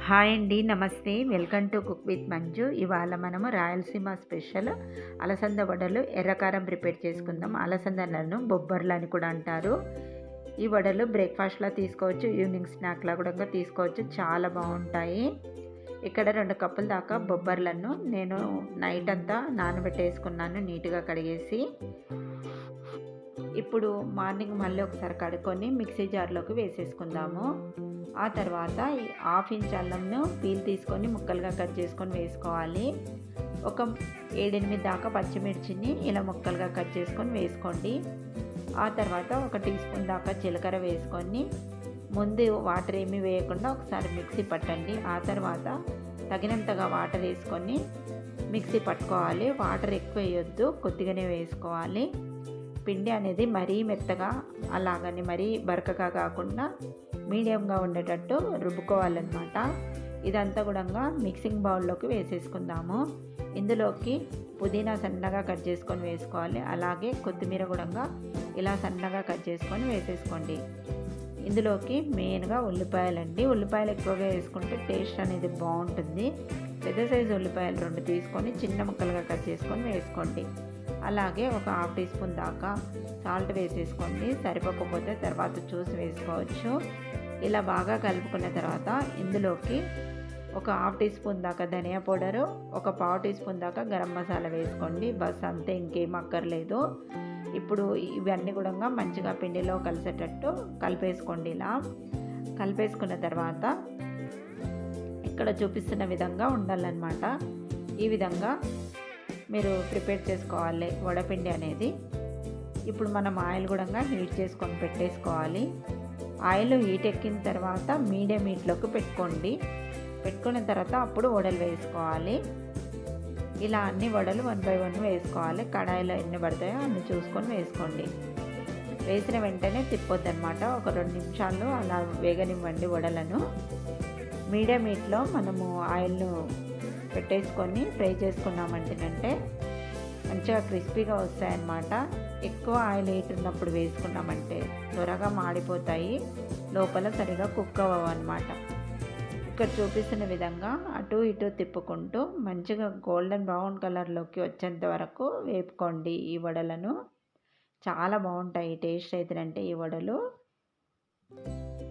Hi అండి. నమస్తే. Welcome to cook with Manju. ఇవాళ మనము రాయలసీమ స్పెషల్ అలసంద వడలు ఎర్రకారం ప్రిపేర్ చేసుకుందాం. అలసందలను బొబ్బర్లు అని కూడా అంటారు. ఈ వడలు బ్రేక్ఫాస్ట్‌లా తీసుకోవచ్చు, ఈవినింగ్ స్నాక్‌లా కూడా తీసుకోవచ్చు. చాలా బాగుంటాయి. ఇక్కడ 2 కప్పుల దాకా బొబ్బర్లను నేను నైట్ అంతా నానబెట్టేసుకున్నాను నీట్‌గా కడిగేసి. ఇప్పుడు మార్నింగ్ మళ్ళీ ఒకసారి కడుక్కొని మిక్సీ జార్‌లోకి వేసేసుకుందాము. ఆ తర్వాత ఈ హాఫ్ ఇంచ్ అల్లంను పీల్ తీసుకొని ముక్కలుగా కట్ చేసుకొని వేసుకోవాలి. ఒక 7, 8 దాకా పచ్చిమిర్చిని ఇలా ముక్కలుగా కట్ చేసుకొని వేసుకోండి. ఆ తర్వాత ఒక టీ స్పూన్ దాకా జీలకర్ర వేసుకొని ముందు వాటర్ ఏమీ వేయకుండా ఒకసారి మిక్సీ పట్టండి. ఆ తర్వాత తగినంతగా వాటర్ వేసుకొని మిక్సీ పట్టుకోవాలి. వాటర్ ఎక్కువ వేయొద్దు, కొద్దిగానే వేసుకోవాలి. పిండి అనేది మరీ మెత్తగా అలాగని మరీ బరకగా కాకుండా మీడియంగా ఉండేటట్టు రుబ్బుకోవాలన్నమాట. ఇదంతా కూడా మిక్సింగ్ బౌల్లోకి వేసేసుకుందాము. ఇందులోకి పుదీనా సన్నగా కట్ చేసుకొని వేసుకోవాలి. అలాగే కొత్తిమీర కూడా ఇలా సన్నగా కట్ చేసుకొని వేసేసుకోండి. ఇందులోకి మెయిన్గా ఉల్లిపాయలండి. ఉల్లిపాయలు ఎక్కువగా వేసుకుంటే టేస్ట్ అనేది బాగుంటుంది. పెద్ద సైజు ఉల్లిపాయలు 2 తీసుకొని చిన్న ముక్కలుగా కట్ చేసుకొని వేసుకోండి. అలాగే ఒక హాఫ్ టీ స్పూన్ దాకా సాల్ట్ వేసేసుకోండి. సరిపోకపోతే తర్వాత చూసి వేసుకోవచ్చు. ఇలా బాగా కలుపుకున్న తర్వాత ఇందులోకి ఒక హాఫ్ టీ స్పూన్ దాకా ధనియా పౌడరు, ఒక పావు టీ స్పూన్ దాకా గరం మసాలా వేసుకోండి. బస్ అంతే, ఇంకేం అక్కర్లేదు. ఇప్పుడు ఇవన్నీ కూడా మంచిగా పిండిలో కలిసేటట్టు కలిపేసుకోండి. ఇలా కలిపేసుకున్న తర్వాత ఇక్కడ చూపిస్తున్న విధంగా ఉండాలన్నమాట. ఈ విధంగా మీరు ప్రిపేర్ చేసుకోవాలి వడపిండి అనేది. ఇప్పుడు మనం ఆయిల్ కూడా హీట్ చేసుకొని పెట్టేసుకోవాలి. ఆయిల్ హీట్ ఎక్కిన తర్వాత మీడియం హీట్లోకి పెట్టుకోండి. పెట్టుకున్న తర్వాత అప్పుడు వడలు వేసుకోవాలి. ఇలా అన్ని వడలు 1 బై 1 వేసుకోవాలి. కడాయిలో ఎన్ని పడతాయో అన్ని చూసుకొని వేసుకోండి. వేసిన వెంటనే తిప్పొద్దనమాట. ఒక 2 నిమిషాలు అలా వేగనివ్వండి వడలను. మీడియం హీట్లో మనము ఆయిల్ను పెట్టేసుకొని ఫ్రై చేసుకున్నామంటేనంటే మంచిగా క్రిస్పీగా వస్తాయన్నమాట. ఎక్కువ ఆయిల్ హీట్ ఉన్నప్పుడు వేసుకున్నామంటే త్వరగా మాడిపోతాయి, లోపల సరిగా కుక్ అవ్వవు అన్నమాట. ఇక్కడ చూపిస్తున్న విధంగా అటు ఇటు తిప్పుకుంటూ మంచిగా గోల్డెన్ బ్రౌన్ కలర్లోకి వచ్చేంత వరకు వేపుకోండి ఈ వడలను. చాలా బాగుంటాయి టేస్ట్ అయితేనంటే ఈ వడలు.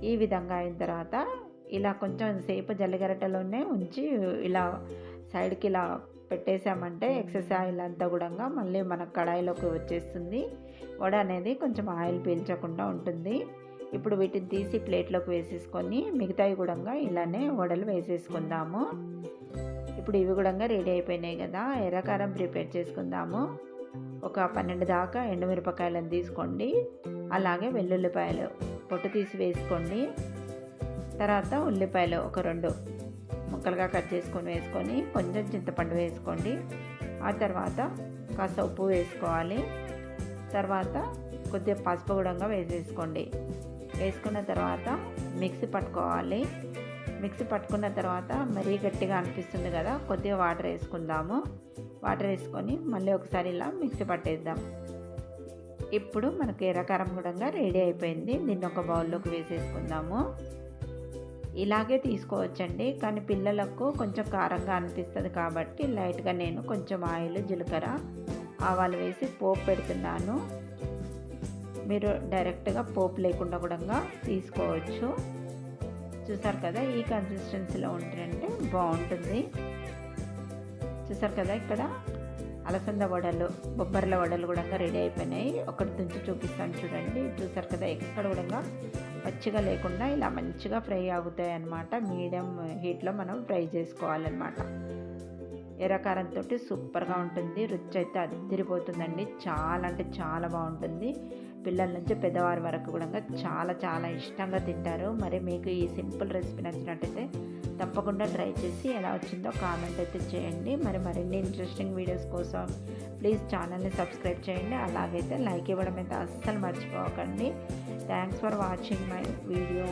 ఈ విధంగా అయిన తర్వాత ఇలా కొంచెం సేపు జల్లిగరిటెలోనే ఉంచి ఇలా సైడ్కి ఇలా పెట్టేసామంటే ఎక్సెస్ ఆయిల్ అంతా కూడా మళ్ళీ మన కడాయిలోకి వచ్చేస్తుంది. వడ అనేది కొంచెం ఆయిల్ పీల్చకుండా ఉంటుంది. ఇప్పుడు వీటిని తీసి ప్లేట్లోకి వేసేసుకొని మిగతాయి కూడా ఇలానే వడలు వేసేసుకుందాము. ఇప్పుడు ఇవి కూడా రెడీ అయిపోయినాయి కదా. ఎర్రకారం ప్రిపేర్ చేసుకుందాము. ఒక 12 దాకా ఎండుమిరపకాయలను తీసుకోండి. అలాగే వెల్లుల్లిపాయలు పొట్టు తీసి వేసుకోండి. తర్వాత ఉల్లిపాయలు ఒక 2 ముక్కలుగా కట్ చేసుకొని వేసుకొని కొంచెం చింతపండు వేసుకోండి. ఆ తర్వాత కాస్త ఉప్పు వేసుకోవాలి. తర్వాత కొద్దిగా పసుపు కూడా వేసేసుకోండి. వేసుకున్న తర్వాత మిక్సీ పట్టుకోవాలి. మిక్సీ పట్టుకున్న తర్వాత మరీ గట్టిగా అనిపిస్తుంది కదా, కొద్దిగా వాటర్ వేసుకుందాము. వాటర్ వేసుకొని మళ్ళీ ఒకసారి ఇలా మిక్సీ పట్టేద్దాం. ఇప్పుడు మనకి ఎర్రకారం కూడా రెడీ అయిపోయింది. దీన్ని ఒక బౌల్లోకి వేసేసుకుందాము. ఇలాగే తీసుకోవచ్చండి, కానీ పిల్లలకు కొంచెం కారంగా అనిపిస్తుంది కాబట్టి లైట్గా నేను కొంచెం ఆయిల్, జీలకర్ర, ఆవాలు వేసి పోపు పెడుతున్నాను. మీరు డైరెక్ట్గా పోపు లేకుండా కూడా తీసుకోవచ్చు. చూసారు కదా, ఈ కన్సిస్టెన్సీలో ఉంటుందంటే బాగుంటుంది. చూసారు కదా, ఇక్కడ అలసంద వడలు, బొబ్బర్ల వడలు కూడా రెడీ అయిపోయినాయి. ఒకటి తుంచి చూపిస్తాను చూడండి. చూసారు కదా, ఎక్కడ కూడా పచ్చిగా లేకుండా ఇలా మంచిగా ఫ్రై అవుతాయి అన్నమాట. మీడియం హీట్లో మనం ఫ్రై చేసుకోవాలన్నమాట. ఎర్రకారంతో సూపర్గా ఉంటుంది. రుచి అయితే అదిరిపోతుందండి. చాలా అంటే చాలా బాగుంటుంది. పిల్లల నుంచి పెద్దవారి వరకు కూడా చాలా చాలా ఇష్టంగా తింటారు. మరి మీకు ఈ సింపుల్ రెసిపీ నచ్చినట్టయితే తప్పకుండా ట్రై చేసి ఎలా వచ్చిందో కామెంట్ అయితే చేయండి. మరిన్ని ఇంట్రెస్టింగ్ వీడియోస్ కోసం ప్లీజ్ ఛానల్ని సబ్స్క్రైబ్ చేయండి. అలాగైతే లైక్ ఇవ్వడం అయితే అస్సలు మర్చిపోకండి. Thanks for watching my video.